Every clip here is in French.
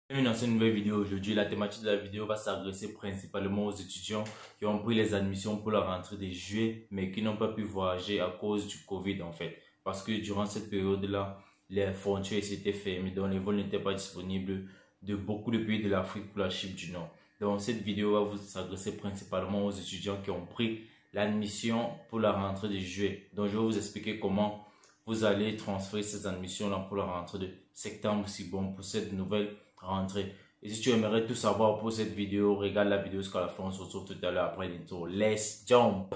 Bienvenue dans cette nouvelle vidéo. Aujourd'hui, la thématique de la vidéo va s'adresser principalement aux étudiants qui ont pris les admissions pour la rentrée de juillet, mais qui n'ont pas pu voyager à cause du Covid en fait. Parce que durant cette période-là, les frontières étaient fermées, donc les vols n'étaient pas disponibles de beaucoup de pays de l'Afrique pour la Chine du Nord. Donc cette vidéo va vous s'adresser principalement aux étudiants qui ont pris l'admission pour la rentrée de juillet. Donc je vais vous expliquer comment vous allez transférer ces admissions-là pour la rentrée de septembre si bon pour cette nouvelle rentrée. Et si tu aimerais tout savoir pour cette vidéo, regarde la vidéo jusqu'à la fin. On se retrouve tout à l'heure après l'intro. Let's jump!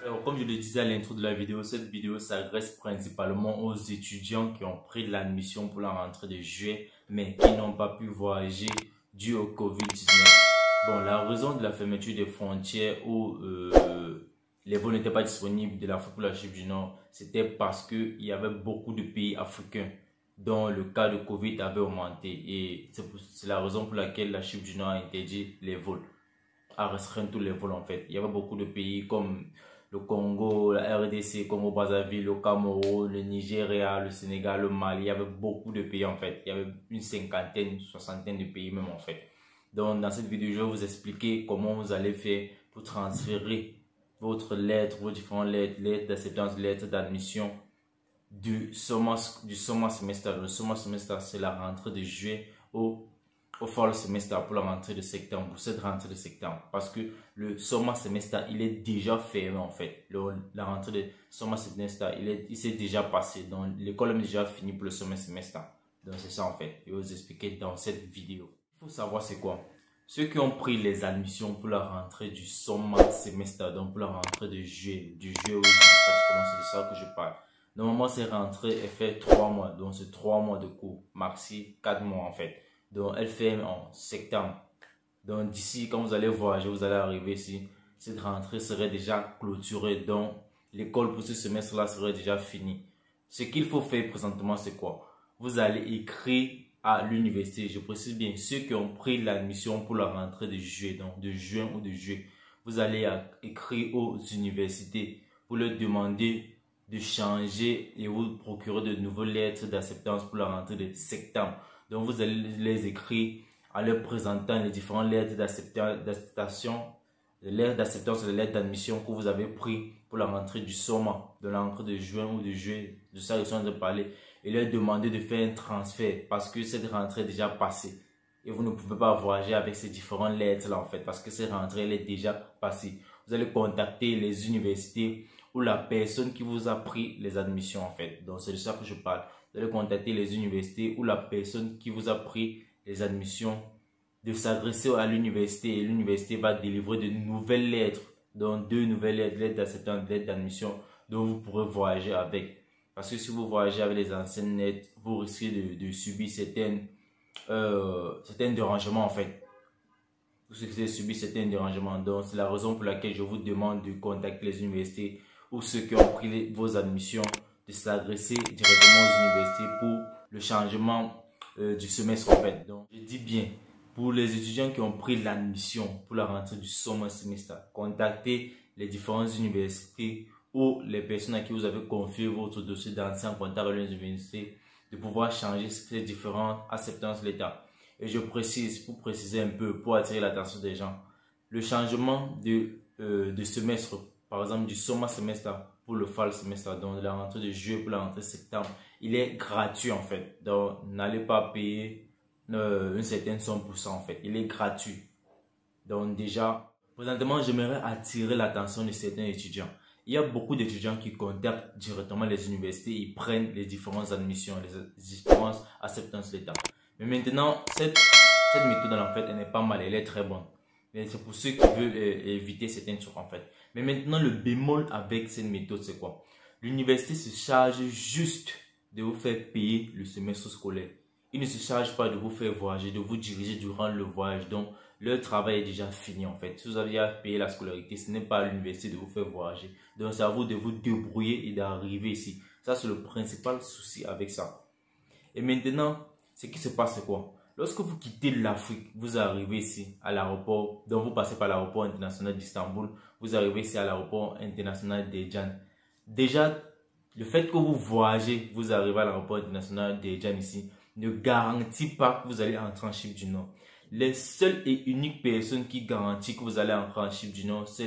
Alors, comme je le disais à l'intro de la vidéo, cette vidéo s'adresse principalement aux étudiants qui ont pris l'admission pour la rentrée de juillet, mais qui n'ont pas pu voyager dû au Covid-19. Bon, la raison de la fermeture des frontières où les vols n'étaient pas disponibles de l'Afrique pour la Chine du Nord, c'était parce qu'il y avait beaucoup de pays africains dont le cas de Covid avait augmenté. Et c'est la raison pour laquelle la Chine du Nord a interdit les vols, a restreint tous les vols en fait. Il y avait beaucoup de pays comme le Congo, la RDC, Congo-Brazzaville, le Cameroun, le Nigeria, le Sénégal, le Mali. Il y avait beaucoup de pays en fait. Il y avait une cinquantaine, une soixantaine de pays même en fait. Donc dans cette vidéo, je vais vous expliquer comment vous allez faire pour transférer votre lettre, vos différentes lettres, lettres d'acceptance, lettres d'admission du summer semester. Le summer semester, c'est la rentrée de juillet au fall semester pour la rentrée de septembre, pour cette rentrée de septembre. Parce que le summer semester, il est déjà fermé en fait. La rentrée de summer semester, il s'est déjà passé. Donc l'école est déjà finie pour le summer semester. Donc c'est ça en fait. Je vais vous expliquer dans cette vidéo. Il faut savoir c'est quoi. Ceux qui ont pris les admissions pour la rentrée du summer semester, donc pour la rentrée de juillet, du juillet au juillet, pratiquement c'est de ça que je parle. Normalement, ces rentrées, elle fait 3 mois, donc c'est 3 mois de cours, maxi 4 mois en fait. Donc elle fait en septembre. Donc d'ici, quand vous allez voyager, vous allez arriver ici, cette rentrée serait déjà clôturée, donc l'école pour ce semestre-là serait déjà finie. Ce qu'il faut faire présentement, c'est quoi? Vous allez écrire à l'université, je précise bien, ceux qui ont pris l'admission pour la rentrée de juillet, donc de juin ou de juillet, vous allez écrire aux universités pour leur demander de changer et vous procurer de nouvelles lettres d'acceptance pour la rentrée de septembre. Donc vous allez les écrire en leur présentant les différentes lettres d'acceptation, les lettres d'acceptance et les lettres d'admission que vous avez pris pour la rentrée du summer, de la rentrée de juin ou de juillet, de ça ils sont de parler, et leur demander de faire un transfert parce que cette rentrée est déjà passée et vous ne pouvez pas voyager avec ces différentes lettres là en fait parce que cette rentrée elle est déjà passée. Vous allez contacter les universités ou la personne qui vous a pris les admissions en fait. Donc c'est de ça que je parle. Vous allez contacter les universités ou la personne qui vous a pris les admissions, de s'adresser à l'université et l'université va délivrer de nouvelles lettres, donc 2 nouvelles lettres, lettres d'acceptance, lettres d'admission dont vous pourrez voyager avec. Parce que si vous voyagez avec les anciennes lettres, vous risquez de subir certains dérangements en fait. Vous risquez de subir certains dérangements. Donc c'est la raison pour laquelle je vous demande de contacter les universités ou ceux qui ont pris vos admissions, de s'adresser directement aux universités pour le changement du semestre en fait. Donc je dis bien, pour les étudiants qui ont pris l'admission pour la rentrée du summer semester, contactez les différentes universités ou les personnes à qui vous avez confié votre dossier d'ancien contact à l'université de pouvoir changer ces différentes acceptances l'État. Et je précise, pour préciser un peu, pour attirer l'attention des gens, le changement de semestre, par exemple du summer semester pour le fall semester, donc de la rentrée de juillet pour la rentrée de septembre, il est gratuit en fait. Donc n'allez pas payer une certaine somme pour ça en fait. Il est gratuit. Donc déjà, présentement, j'aimerais attirer l'attention de certains étudiants. Il y a beaucoup d'étudiants qui contactent directement les universités, ils prennent les différentes admissions, les différentes acceptances l'État. Mais maintenant, cette méthode en fait, elle n'est pas mal, elle est très bonne. Mais c'est pour ceux qui veulent éviter certaines trucs en fait. Mais maintenant, le bémol avec cette méthode, c'est quoi? L'université se charge juste de vous faire payer le semestre scolaire. Ils ne se chargent pas de vous faire voyager, de vous diriger durant le voyage. Donc, leur travail est déjà fini en fait. Si vous avez à payer la scolarité, ce n'est pas à l'université de vous faire voyager. Donc, c'est à vous de vous débrouiller et d'arriver ici. Ça, c'est le principal souci avec ça. Et maintenant, ce qui se passe, c'est quoi? Lorsque vous quittez l'Afrique, vous arrivez ici à l'aéroport. Donc, vous passez par l'aéroport international d'Istanbul. Vous arrivez ici à l'aéroport international d'Ejan. Déjà, le fait que vous voyagez, vous arrivez à l'aéroport international d'Abidjan ici, ne garantit pas que vous allez entrer en Chypre du Nord. Les seules et uniques personnes qui garantissent que vous allez entrer en Chypre du Nord, c'est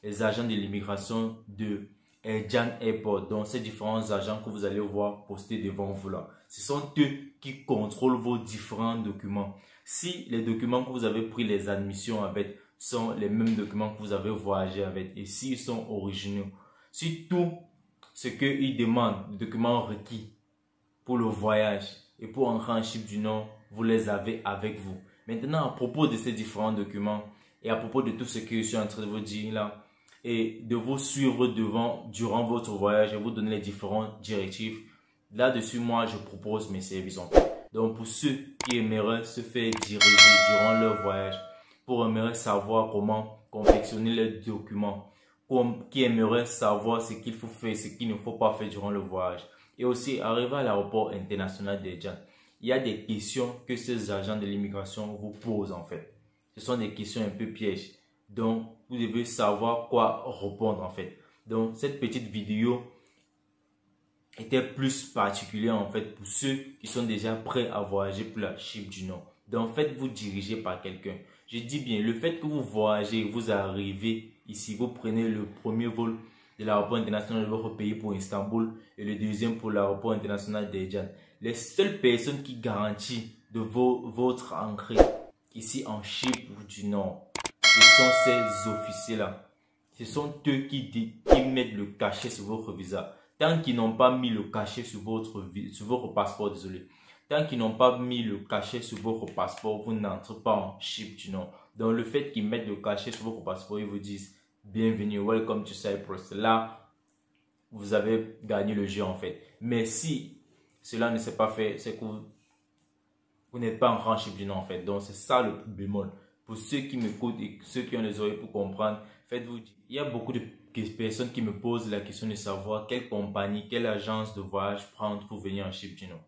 les agents de l'immigration de Abidjan Airport. Donc, ces différents agents que vous allez voir postés devant vous là. Ce sont eux qui contrôlent vos différents documents. Si les documents que vous avez pris les admissions avec sont les mêmes documents que vous avez voyagé avec et s'ils sont originaux, si tout ce qu'ils demandent, les documents requis pour le voyage et pour entrer en Chypre du Nord, vous les avez avec vous. Maintenant, à propos de ces différents documents et à propos de tout ce que je suis en train de vous dire là, et de vous suivre durant votre voyage et vous donner les différentes directives, là-dessus, moi, je propose mes services en fait. Donc, pour ceux qui aimeraient se faire diriger durant leur voyage, pour aimerait savoir comment confectionner les documents, qui aimeraient savoir ce qu'il faut faire, ce qu'il ne faut pas faire durant le voyage, et aussi arriver à l'aéroport international d'Abidjan, il y a des questions que ces agents de l'immigration vous posent en fait. Ce sont des questions un peu pièges. Donc, vous devez savoir quoi répondre en fait. Donc, cette petite vidéo était plus particulière en fait pour ceux qui sont déjà prêts à voyager pour la Chypre du Nord. Donc, faites-vous diriger par quelqu'un. Je dis bien, le fait que vous voyagez, vous arrivez ici, vous prenez le premier vol de l'aéroport international de votre pays pour Istanbul et le deuxième pour l'aéroport international d'Abidjan. Les seules personnes qui garantissent de votre entrée ici en Chypre du Nord, ce sont ces officiers-là. Ce sont eux qui mettent le cachet sur votre visa. Tant qu'ils n'ont pas mis le cachet sur votre passeport, désolé. Tant qu'ils n'ont pas mis le cachet sur votre passeport, vous n'entrez pas en Chypre du Nord. Donc le fait qu'ils mettent le cachet sur votre passeport, ils vous disent bienvenue, welcome to Cyprus. Là, vous avez gagné le jeu en fait. Mais si cela ne s'est pas fait, c'est que vous n'êtes pas en Chypre du Nord en fait. Donc c'est ça le bémol. Pour ceux qui m'écoutent et ceux qui ont les oreilles pour comprendre, faites-vous dire. Il y a beaucoup de personnes qui me posent la question de savoir quelle compagnie, quelle agence de voyage prendre pour venir en Chypre du Nord.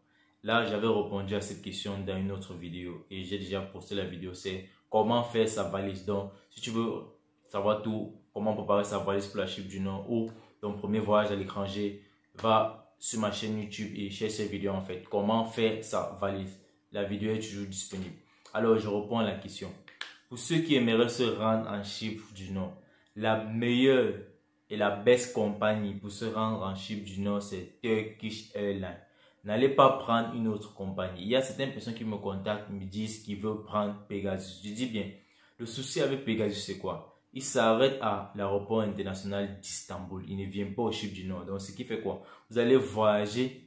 Là, j'avais répondu à cette question dans une autre vidéo et j'ai déjà posté la vidéo. C'est comment faire sa valise. Donc, si tu veux savoir tout, comment préparer sa valise pour la Chypre du Nord ou ton premier voyage à l'étranger, va sur ma chaîne YouTube et cherche cette vidéo en fait. Comment faire sa valise. La vidéo est toujours disponible. Alors, je réponds à la question. Pour ceux qui aimeraient se rendre en Chypre du Nord, la meilleure et la best compagnie pour se rendre en Chypre du Nord, c'est Turkish Airlines. N'allez pas prendre une autre compagnie. Il y a certaines personnes qui me contactent, me disent qu'ils veulent prendre Pegasus. Je dis bien, le souci avec Pegasus, c'est quoi? Il s'arrête à l'aéroport international d'Istanbul. Il ne vient pas au Chypre du Nord. Donc, ce qui fait quoi? Vous allez voyager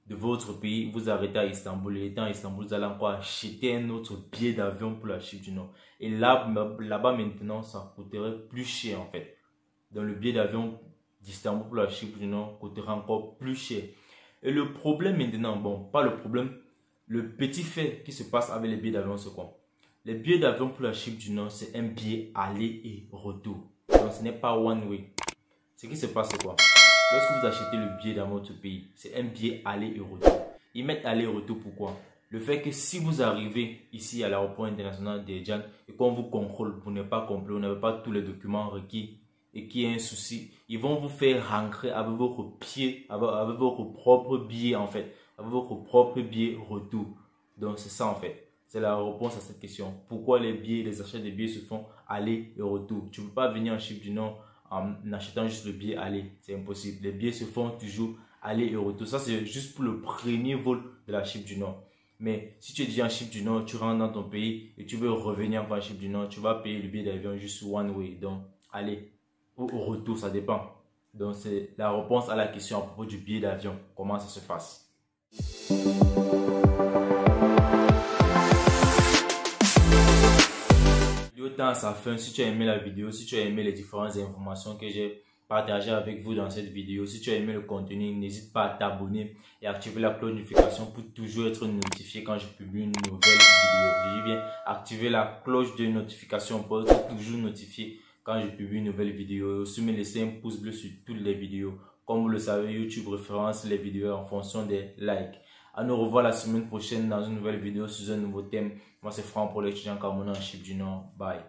de votre pays, vous arrêtez à Istanbul. Et étant à Istanbul, vous allez encore acheter un autre billet d'avion pour la Chypre du Nord. Et là-bas, maintenant, ça coûterait plus cher en fait. Donc, le billet d'avion d'Istanbul pour la Chypre du Nord coûtera encore plus cher. Et le problème maintenant, bon, pas le problème, le petit fait qui se passe avec les billets d'avion, c'est quoi? Les billets d'avion pour la Chypre du Nord, c'est un billet aller et retour. Donc, ce n'est pas one way. Ce qui se passe, c'est quoi? Lorsque vous achetez le billet dans votre pays, c'est un billet aller et retour. Ils mettent aller et retour, pourquoi? Le fait que si vous arrivez ici à l'aéroport international d'Abidjan et qu'on vous contrôle, vous n'êtes pas complet, vous n'avez pas tous les documents requis, et qu'il y a un souci, ils vont vous faire rentrer avec votre pied, avec votre propre billet en fait, avec votre propre billet retour. Donc c'est ça en fait, c'est la réponse à cette question. Pourquoi les achats de billets se font aller et retour? Tu ne peux pas venir en Chypre du Nord en achetant juste le billet aller, c'est impossible. Les billets se font toujours aller et retour. Ça c'est juste pour le premier vol de la Chypre du Nord. Mais si tu es déjà en Chypre du Nord, tu rentres dans ton pays et tu veux revenir en Chypre du Nord, tu vas payer le billet d'avion juste one way, donc allez. Ou au retour, ça dépend. Donc, c'est la réponse à la question à propos du billet d'avion. Comment ça se passe? Vidéo tend à sa fin. Si tu as aimé la vidéo, si tu as aimé les différentes informations que j'ai partagées avec vous dans cette vidéo, si tu as aimé le contenu, n'hésite pas à t'abonner et activer la cloche de notification pour toujours être notifié quand je publie une nouvelle vidéo. Je dis bien, activer la cloche de notification pour être toujours notifié quand je publie une nouvelle vidéo. Aussi, me laisser un pouce bleu sur toutes les vidéos. Comme vous le savez, YouTube référence les vidéos en fonction des likes. À nous revoir la semaine prochaine dans une nouvelle vidéo sur un nouveau thème. Moi, c'est Franck pour l'étudiant camerounais en Chypre du Nord. Bye.